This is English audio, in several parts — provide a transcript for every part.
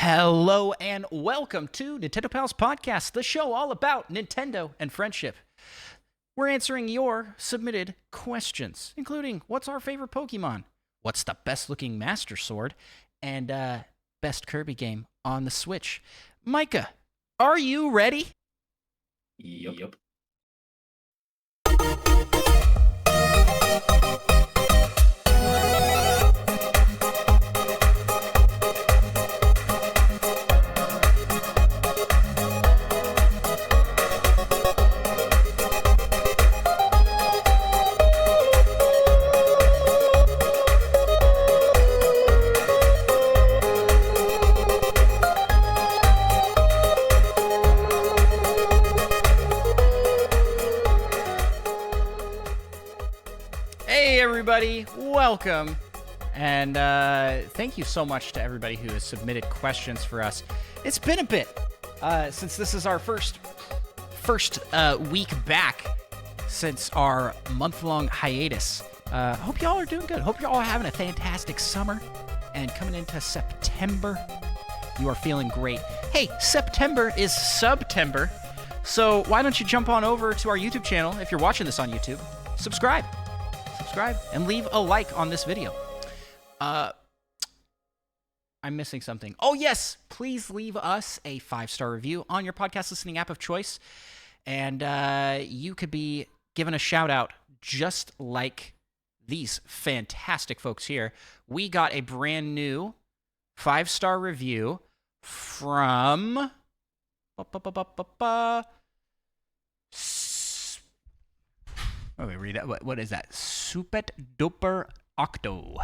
Hello and welcome to Nintendo Pals Podcast, the show all about Nintendo and friendship. We're answering your submitted questions, including what's our favorite Pokemon, what's the best looking Master Sword, and best Kirby game on the Switch. Micah, are you ready? Yep. Hey everybody, welcome, and thank you so much to everybody who has submitted questions for us. It's been a bit since this is our first week back since our month-long hiatus. Hope y'all are doing good. Hope y'all are having a fantastic summer, and coming into September, you are feeling great. Hey, September is Subtember, so why don't you jump on over to our YouTube channel if you're watching this on YouTube, subscribe, and leave a like on this video. I'm missing something. Oh yes, please leave us a 5-star review on your podcast listening app of choice, and you could be given a shout out just like these fantastic folks here. We got a brand new 5-star review from Oh, wait, read that. What is that? Supet Duper Octo.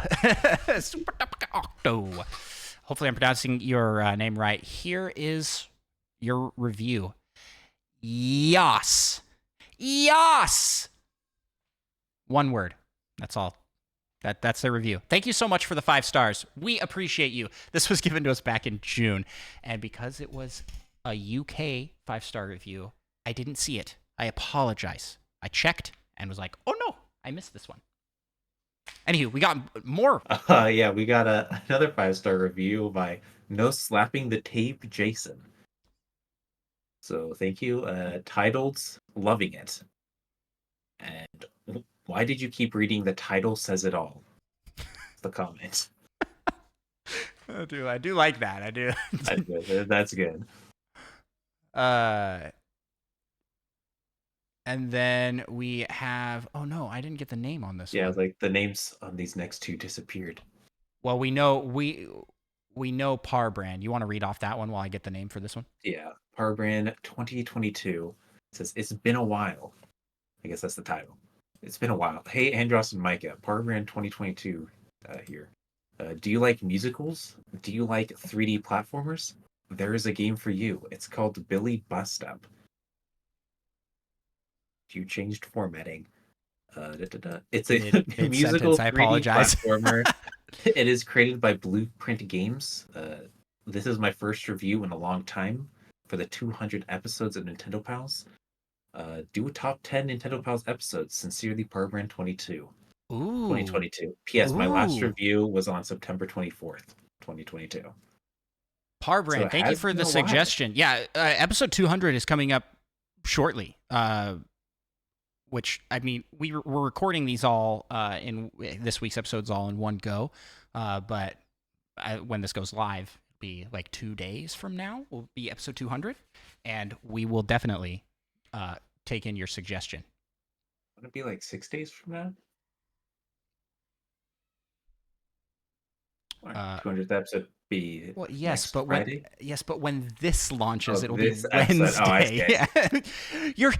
Super Duper Octo. Hopefully, I'm pronouncing your name right. Here is your review. Yas. One word. That's all. That's the review. Thank you so much for the 5 stars. We appreciate you. This was given to us back in June, and because it was a UK 5-star review, I didn't see it. I apologize. I checked and was like, oh no, I missed this one. Anywho, we got more. Yeah, we got another 5-star review by No Slapping the Tape Jason. So thank you. Titled Loving It. And why did you keep reading the title says it all? The comment. I do like that. I do. That's good. And then we have, oh no, I didn't get the name on this one. Yeah, like the names on these next two disappeared. Well, we know Par Brand. You want to read off that one while I get the name for this one? Yeah, Par Brand 2022. It says, it's been a while. I guess that's the title. It's been a while. Hey, Andros and Micah, Par Brand 2022 here. Do you like musicals? Do you like 3D platformers? There is a game for you. It's called Billy Bust Up. You changed formatting. It's a musical 3D platformer. It is created by Blueprint Games. This is my first review in a long time for the 200 episodes of Nintendo Pals. Do a top 10 Nintendo Pals episodes. Sincerely, Parbrand 22. Ooh. 2022. P.S. My last review was on September 24th, 2022. Parbrand, so thank you for the suggestion. Yeah, episode 200 is coming up shortly. Which, I mean, we're recording these all in this week's episodes all in one go. But when this goes live, it'll be like 2 days from now will be episode 200. And we will definitely take in your suggestion. Would it be like 6 days from now? 200th epepisode be but Friday? but when this launches, it'll be Wednesday. Yeah. You're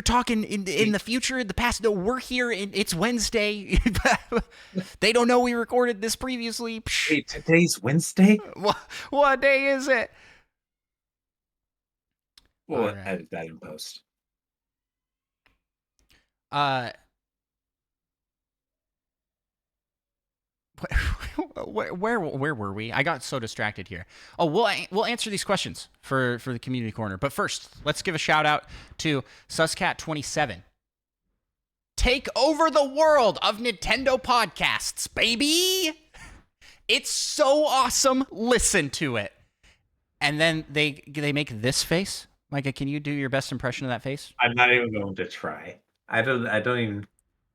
talking in the future, in the past. No, we're here. It's Wednesday. They don't know we recorded this previously. Wait, today's Wednesday? What day is it? Well, edit that in post. Where were we? I got so distracted here. Oh, we'll answer these questions for the community corner. But first, let's give a shout out to Suscat27. Take over the world of Nintendo podcasts, baby! It's so awesome. Listen to it. And then they make this face. Micah, can you do your best impression of that face? I'm not even going to try. I don't even,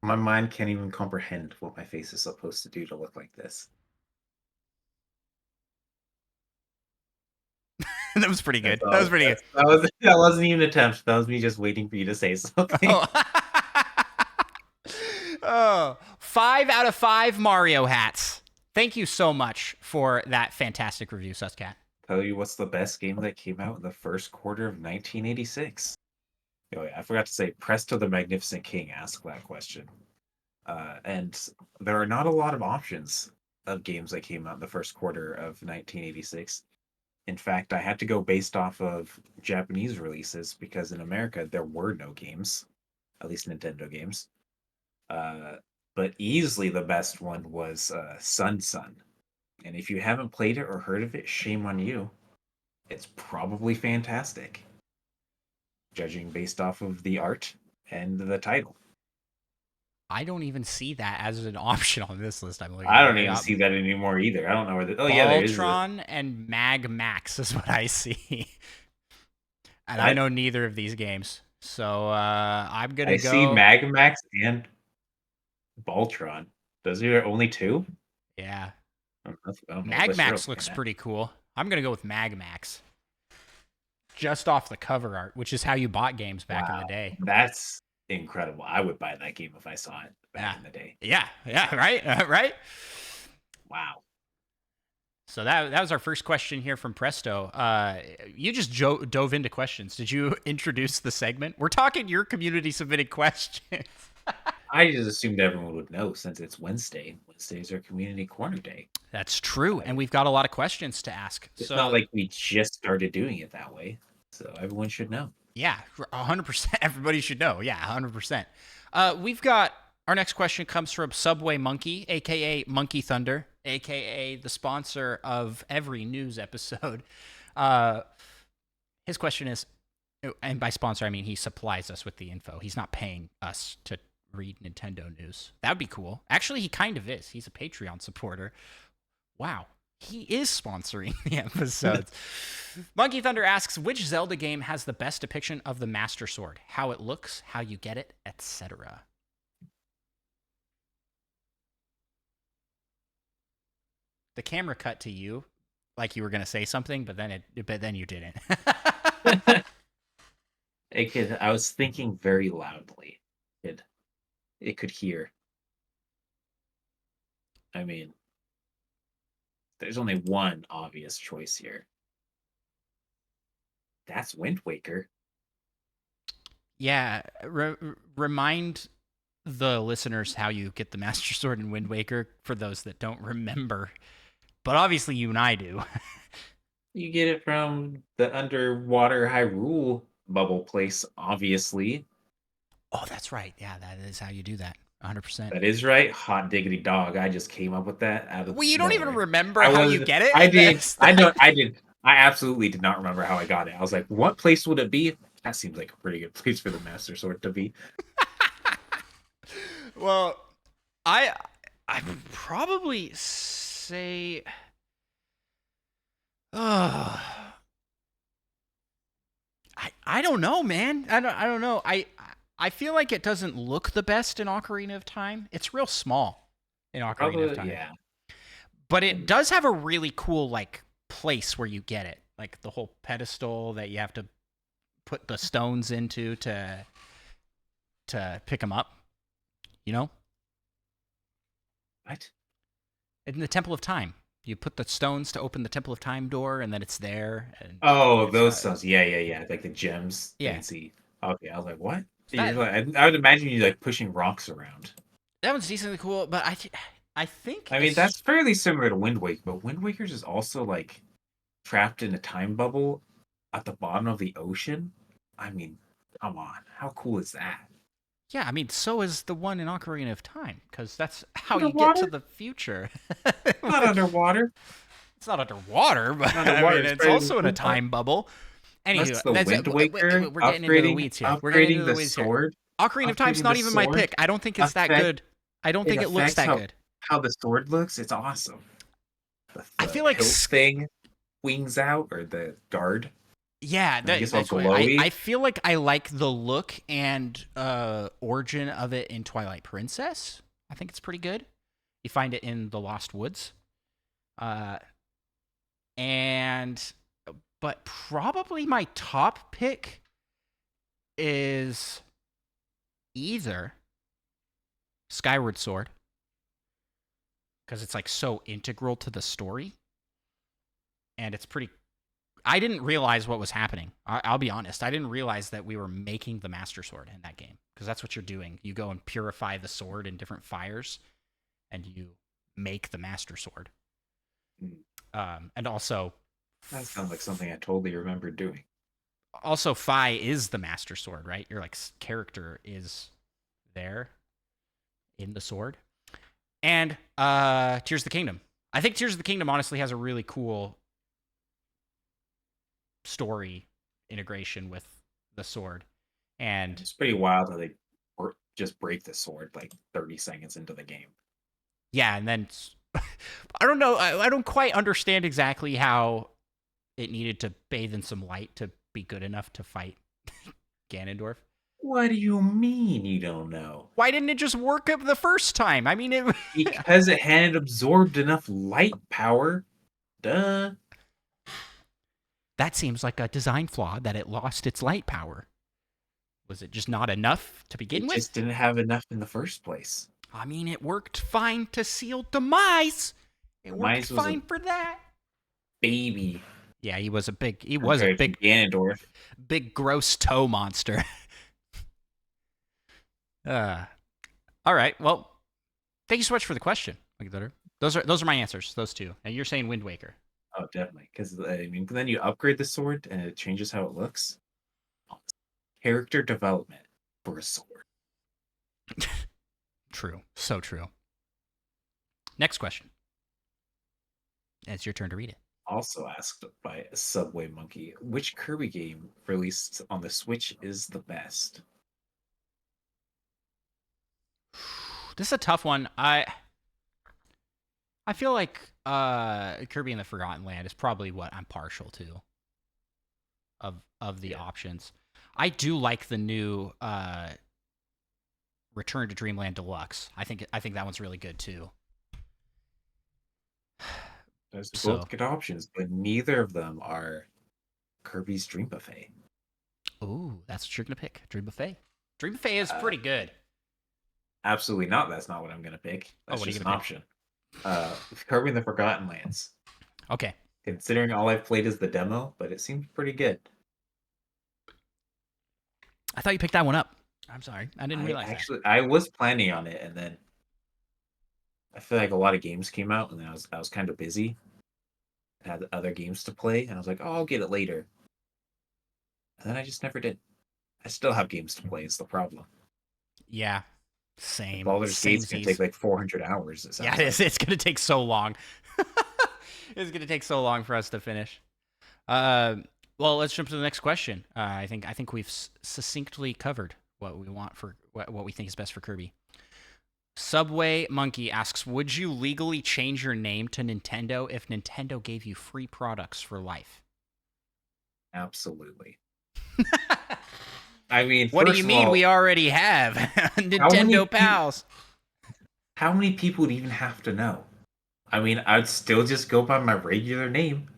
my mind can't even comprehend what my face is supposed to do to look like this. That was pretty good. That was pretty good. That wasn't even an attempt. That was me just waiting for you to say something. Oh, 5 out of 5 Mario hats. Thank you so much for that fantastic review, Suscat. Tell you what's the best game that came out in the first quarter of 1986. Oh yeah, I forgot to say, Presto the Magnificent King asked that question. And there are not a lot of options of games that came out in the first quarter of 1986. In fact, I had to go based off of Japanese releases because in America there were no games, at least Nintendo games. But easily the best one was Sun Sun. And if you haven't played it or heard of it, shame on you. It's probably fantastic, judging based off of the art and the title. I don't even see that as an option on this list. I don't even see that anymore either. I don't know where the... Oh, yeah, there is. Voltron and Mag Max is what I see. And I know neither of these games. So I'm going to go... I see Mag Max and Voltron. Those are only two? Yeah. Mag Max looks pretty cool. I'm going to go with Mag Max. Just off the cover art, which is how you bought games back in the day. That's incredible. I would buy that game if I saw it back in the day. Yeah, right? Right? Wow. So that was our first question here from Presto. You just dove into questions. Did you introduce the segment? We're talking your community submitted questions. I just assumed everyone would know since it's Wednesday. Wednesdays are community corner day. That's true, and we've got a lot of questions to ask. It's not like we just started doing it that way, so everyone should know. Yeah, 100%. Everybody should know. Yeah, 100%. We've got our next question comes from Subway Monkey, a.k.a. Monkey Thunder, a.k.a. the sponsor of every news episode. His question is, and by sponsor, I mean he supplies us with the info. He's not paying us to read Nintendo news. That would be cool. Actually, he kind of is. He's a Patreon supporter. Wow. He is sponsoring the episodes. Monkey Thunder asks, which Zelda game has the best depiction of the Master Sword? How it looks, how you get it, etc. The camera cut to you like you were going to say something, but then you didn't. I was thinking very loudly. It could hear. I mean, there's only one obvious choice here. That's Wind Waker. Yeah, remind the listeners how you get the Master Sword in Wind Waker for those that don't remember. But obviously you and I do. You get it from the underwater Hyrule bubble place, obviously. Oh, that's right. Yeah, that is how you do that. 100%. That is right. Hot diggity dog. I just came up with that out of Well, you don't nowhere. even remember how you get it? I did. I did. I absolutely did not remember how I got it. I was like, what place would it be? That seems like a pretty good place for the Master Sword to be. Well, I would probably say I don't know, man. I don't know. I feel like it doesn't look the best in Ocarina of Time. It's real small in Ocarina of Time. Yeah. But it does have a really cool like place where you get it. Like the whole pedestal that you have to put the stones into to pick them up. You know? What? In the Temple of Time. You put the stones to open the Temple of Time door, and then it's there. And those stones. Yeah. Like the gems. Yeah. Fancy. Okay, I was like, what? I would imagine you like pushing rocks around. That one's decently cool, but I think... I mean, that's fairly similar to Wind Waker, but Wind Waker's is also like trapped in a time bubble at the bottom of the ocean. I mean, come on. How cool is that? Yeah, I mean, so is the one in Ocarina of Time, because that's how you get to the future. Not underwater. It's not underwater, but I mean, it's also in a time bubble. Anywho, that's the Wind Waker. We're getting into the weeds here. We're getting into the weeds sword. Here. Ocarina of Time's not even my pick. I don't think it's that good. I don't think it looks that good. How the sword looks, it's awesome. I the feel like hilt thing wings out, or the guard. yeah, I guess all that's why I glowy. feel like I like the look and origin of it in Twilight Princess. I think it's pretty good. You find it in the Lost Woods. Uh, and but probably my top pick is either Skyward Sword, because it's like so integral to the story, and it's pretty. I didn't realize what was happening. I'll be honest. I didn't realize that we were making the Master Sword in that game, because that's what you're doing. You go and purify the sword in different fires, and you make the Master Sword. And also, That sounds like something I totally remember doing. Also, Fi is the Master Sword, right? Your like character is there in the sword. And Tears of the Kingdom. I think Tears of the Kingdom honestly has a really cool story integration with the sword. And it's pretty wild how they just break the sword like 30 seconds into the game. Yeah, and then I don't know. I don't quite understand exactly how it needed to bathe in some light to be good enough to fight Ganondorf. What do you mean you don't know? Why didn't it just work up the first time? I mean, because it hadn't absorbed enough light power. Duh. That seems like a design flaw, that it lost its light power. Was it just not enough to begin with? It just didn't have enough in the first place. I mean, it worked fine to seal Demise. Demise worked fine for that. Baby. Yeah, he was a big Ganondorf. Big gross toe monster. All right. Well, thank you so much for the question. Those are my answers. Those two. And you're saying Wind Waker. Oh, definitely. Because I mean, then you upgrade the sword and it changes how it looks. Character development for a sword. True. So true. Next question. It's your turn to read it. Also asked by Subway Monkey, which Kirby game released on the Switch is the best? This is a tough one. I feel like Kirby and the Forgotten Land is probably what I'm partial to of the options. I do like the new Return to Dreamland Deluxe. I think that one's really good too. Those are both good options, but neither of them are Kirby's Dream Buffet. Ooh, that's what you're gonna pick. Dream Buffet. Dream Buffet is pretty good. Absolutely not. That's not what I'm gonna pick. That's what just are you an gonna option. Kirby and the Forgotten Lands. Okay. Considering all I've played is the demo, but it seems pretty good. I thought you picked that one up. I'm sorry. I didn't realize that. I was planning on it, and then I feel like a lot of games came out, and then I was kind of busy. I had other games to play, and I was like, oh, I'll get it later. And then I just never did. I still have games to play, is the problem. Yeah. Same. Baldur's Gate's going to take like 400 hours. Yeah, it is. It's going to take so long. It's going to take so long for us to finish. Well, let's jump to the next question. I think we've succinctly covered what we want for what we think is best for Kirby. Subway Monkey asks, would you legally change your name to Nintendo if Nintendo gave you free products for life? Absolutely. I mean, what do you mean? We already have Nintendo pals. How many people would even have to know? I mean, I'd still just go by my regular name.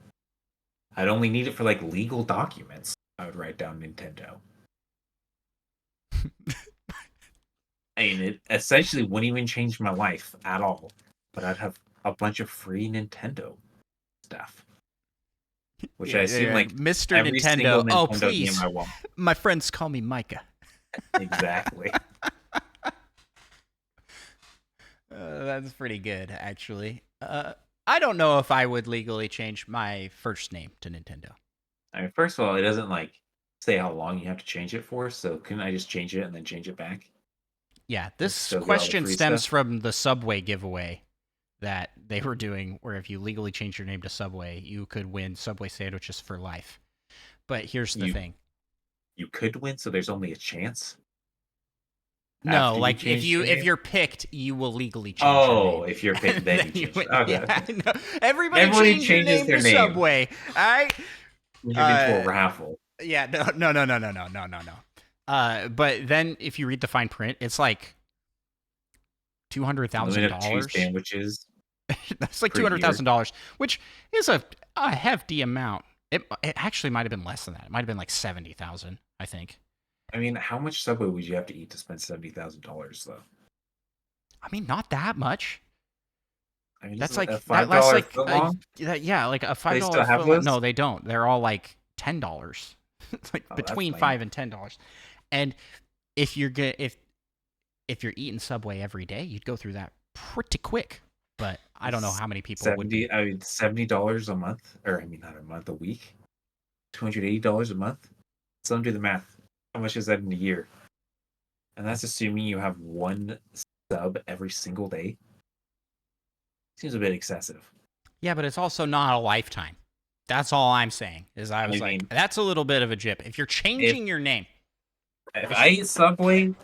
I'd only need it for like legal documents. I would write down Nintendo. I mean, it essentially wouldn't even change my life at all. But I'd have a bunch of free Nintendo stuff. Which I assume like Mr. Nintendo. Oh, please. I want. My friends call me Micah. Exactly. That's pretty good, actually. I don't know if I would legally change my first name to Nintendo. I mean, first of all, it doesn't like say how long you have to change it for, so couldn't I just change it and then change it back? Yeah, this question stems from the Subway giveaway that they were doing, where if you legally change your name to Subway, you could win Subway sandwiches for life. But here's the thing. You could win, so there's only a chance? No, After you like change your if name? you're picked, you will legally change your Oh, name. if you're picked, then you change it. Okay. Yeah, no. Everybody Everybody change your changes name their to name. Subway. All right. Turns it into a raffle. Yeah. No. But then if you read the fine print, it's like Unlimited two $200,000. sandwiches That's like per year. $200,000, which is a hefty amount. It actually might have been less than that. It might have been like 70,000, I think. I mean, how much Subway would you have to eat to spend $70,000 though? I mean, not that much. I mean, That's isn't like a that's $5 like foot long? yeah, like a They $5 still have foot. those? No, they don't. They're all like $10. It's like Oh, that's between lame. $5 and $10. And if you're good, if you're eating Subway every day, you'd go through that pretty quick. But I don't know how many people would be. I mean, $70 a month, or I mean, not a month, a week. $280 a month. So do the math. How much is that in a year? And that's assuming you have one sub every single day. Seems a bit excessive. Yeah, but it's also not a lifetime. That's all I'm saying. Is I was mean, like, that's a little bit of a jip. If you're changing your name, if I eat Subway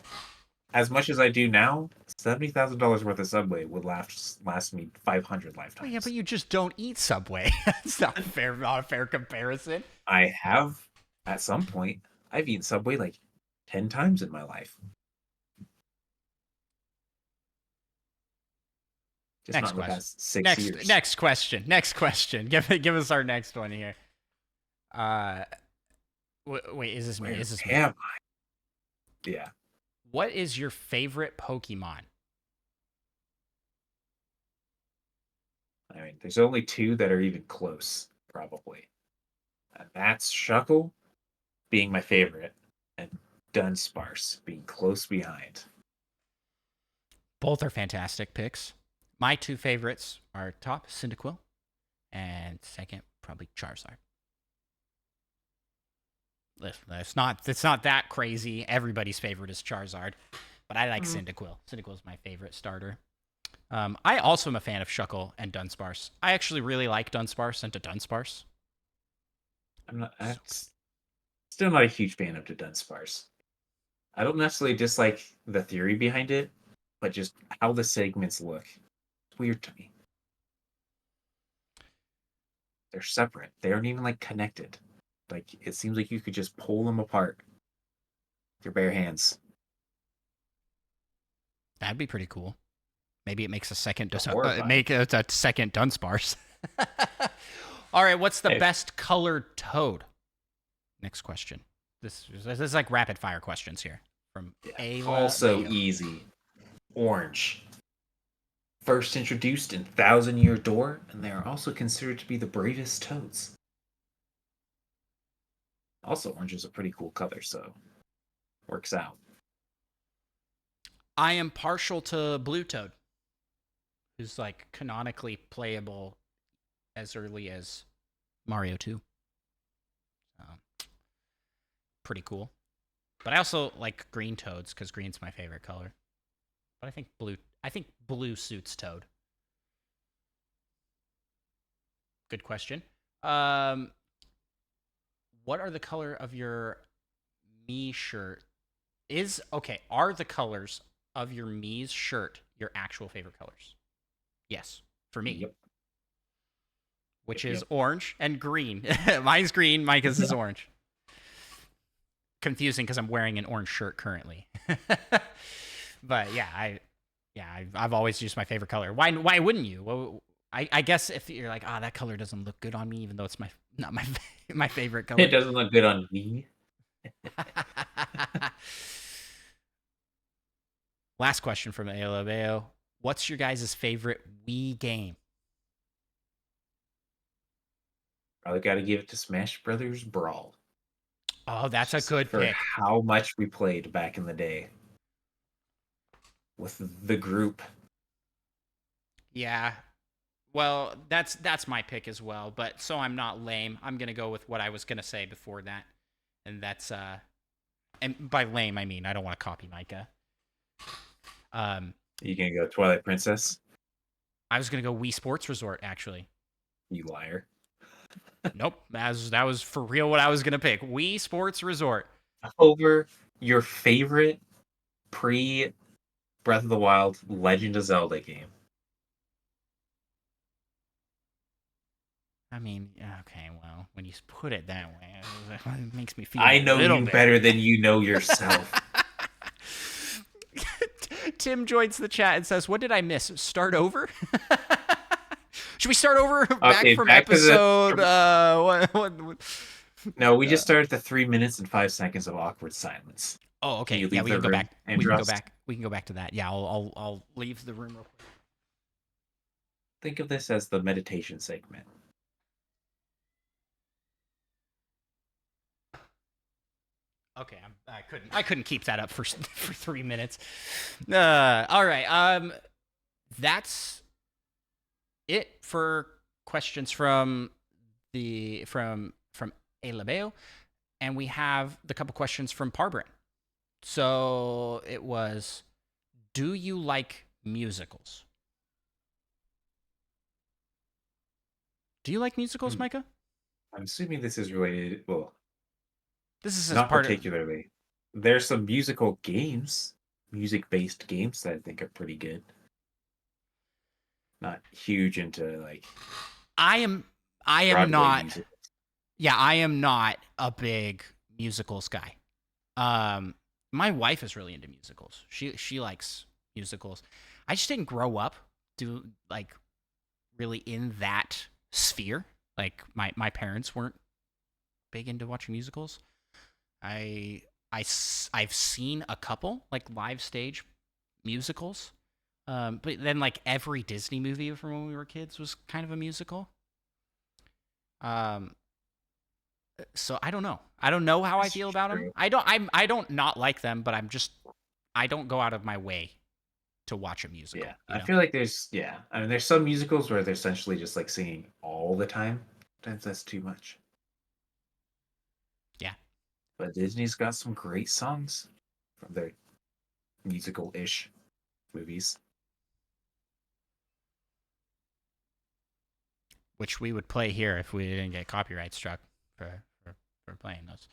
as much as I do now, $70,000 worth of Subway would last me 500 lifetimes. well, yeah, but you just don't eat Subway. It's not fair. Not a fair comparison. I have at some point. I've eaten Subway like 10 times in my life. Just Next not in the question. past 6 years. Next question. Give us our next one here. Wait, is this me? Is this me? Am I? Yeah. What is your favorite Pokemon? I mean, there's only two that are even close, probably. And that's Shuckle being my favorite, and Dunsparce being close behind. Both are fantastic picks. My two favorites are top Cyndaquil, and second probably Charizard. It's not that crazy. Everybody's favorite is Charizard, but I like Cyndaquil. Cyndaquil is my favorite starter. I also am a fan of Shuckle and Dunsparce. I actually really like Dunsparce and Dunsparce. I'm still not a huge fan of the Dunsparce. I don't necessarily dislike the theory behind it, but just how the segments look. It's weird to me. They're separate. They aren't even like connected. Like it seems like you could just pull them apart with your bare hands. That'd be pretty cool. Maybe it makes a second Make a second Dunsparce. All right, what's the best colored toad? Next question. This is like rapid fire questions here from Ayla. Also easy. Orange. First introduced in Thousand Year Door, and they are also considered to be the bravest toads. Also, orange is a pretty cool color, so works out. I am partial to Blue Toad, who's like canonically playable as early as Mario 2. Pretty cool. But I also like green toads because green's my favorite color. But I think blue suits Toad. Good question. What are the color of your Mii shirt? Are the colors of your Mii's shirt your actual favorite colors? Yes, for me. Yep. Which is orange and green. Mine's green, Micah's is orange. Confusing because I'm wearing an orange shirt currently. But yeah, I've always used my favorite color. Why wouldn't you? Well, I guess if you're like, that color doesn't look good on me, even though it's not my favorite color. It doesn't look good on me. Last question from Ayla. What's your guys' favorite Wii game? Probably got to give it to Smash Brothers Brawl. Oh, that's a good pick. How much we played back in the day with the group. Yeah. Well, that's my pick as well, but so I'm not lame. I'm going to go with what I was going to say before that. And that's and by lame I mean I don't want to copy Micah. You going to go Twilight Princess? I was going to go Wii Sports Resort actually. You liar. Nope, that was for real what I was going to pick. Wii Sports Resort. Over your favorite pre Breath of the Wild Legend of Zelda game. I mean, okay, well, when you put it that way, it makes me feel I know you better than you know yourself. Tim joins the chat and says, what did I miss? Start over? Should we start over back from episode... No, we just started the 3 minutes and 5 seconds of awkward silence. Oh, okay. Yeah, we can go back. We can go back to that. Yeah, I'll leave the room real quick. Think of this as the meditation segment. Okay, I couldn't keep that up for 3 minutes. All right. That's it for questions from Elabeo, and we have the couple questions from Parbran. So it was, do you like musicals? Do you like musicals, Micah? I'm assuming this is related. Well, this is not particularly. There's some musical games, music-based games that I think are pretty good. Not huge into like. I am not. Musicals. Yeah, I am not a big musicals guy. My wife is really into musicals. She likes musicals. I just didn't grow up really in that sphere. Like my parents weren't big into watching musicals. I've seen a couple like live stage musicals. But then like every Disney movie from when we were kids was kind of a musical. So I don't know. I don't know how I feel about them. I don't not like them, but I don't go out of my way to watch a musical. Yeah, I feel like there's some musicals where they're essentially just like singing all the time. Sometimes that's too much. Yeah. But Disney's got some great songs from their musical-ish movies. Which we would play here if we didn't get copyright struck for playing those.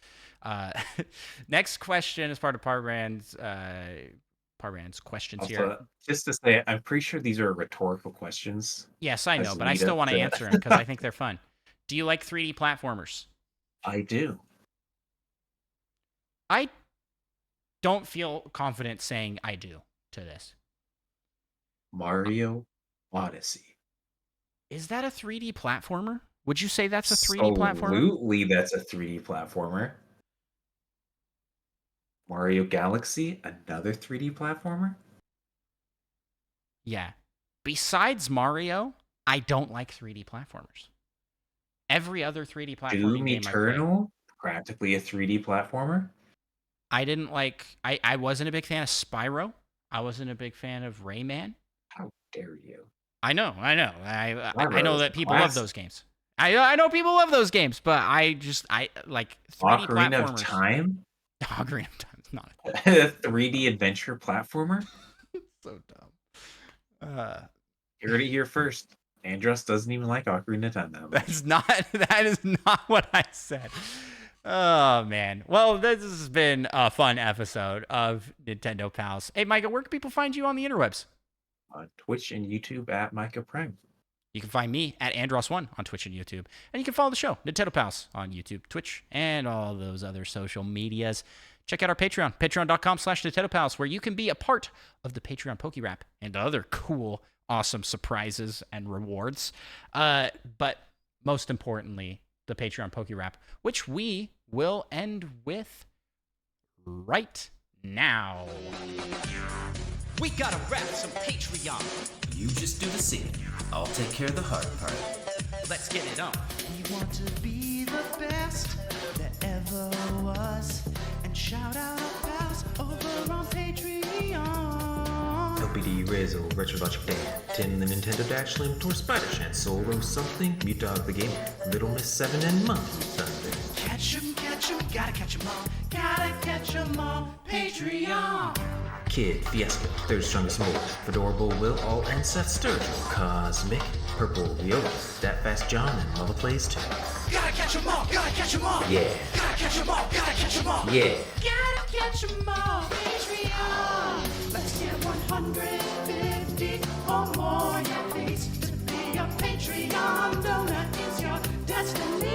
Next question is part of Parbran's questions also, here. Just to say, I'm pretty sure these are rhetorical questions. Yes, I know, but I still want to answer them because I think they're fun. Do you like 3D platformers? I do. I don't feel confident saying I do to this. Mario Odyssey. Is that a 3D platformer? Would you say that's a 3D platformer? Absolutely, that's a 3D platformer. Mario Galaxy, another 3D platformer? Yeah. Besides Mario, I don't like 3D platformers. Every other 3D platforming Doom game Eternal, practically a 3D platformer. I didn't like... I wasn't a big fan of Spyro. I wasn't a big fan of Rayman. How dare you? I know. I know that people love those games. I know people love those games, but I like 3D Ocarina platformers. of Time? Ocarina of Time is not a 3D adventure platformer? So dumb. You heard it here first. Andros doesn't even like Ocarina of Time that much. That is not what I said. Oh, man. Well, this has been a fun episode of Nintendo Pals. Hey, Micah, where can people find you on the interwebs? On Twitch and YouTube at Micah Prime. You can find me at Andros1 on Twitch and YouTube. And you can follow the show, Nintendo Pals, on YouTube, Twitch, and all those other social medias. Check out our Patreon, patreon.com/Nintendo Pals, where you can be a part of the Patreon PokeRap and other cool, awesome surprises and rewards. But most importantly, the Patreon PokeRap, which we will end with right now. We gotta rap some Patreon. You just do the singing. I'll take care of the hard part. Let's get it on. We want to be the best that ever was. And shout out our pals over on Patreon. LPD, Rizzo, Retrologic Dan, Tim the Nintendo Dash, Slim, Tor, Spider Shan, Solo something, Mute Dog the Game, Little Miss 7, and Monkey Thunder. Catch 'em, gotta catch 'em all. Gotta catch 'em all. Patreon. Kid, Fiasco, Third Strongest Mole, Fedorable Will, All and Seth Sturgill, Cosmic, Purple Viola, That Fast John, and Mother Plays too. Gotta catch 'em all, gotta catch 'em all. Yeah. Gotta catch 'em all, gotta catch 'em all. Yeah. Gotta catch 'em all. Patreon. Let's get 150 or more, yeah, please. To be a Patreon donor is your destiny.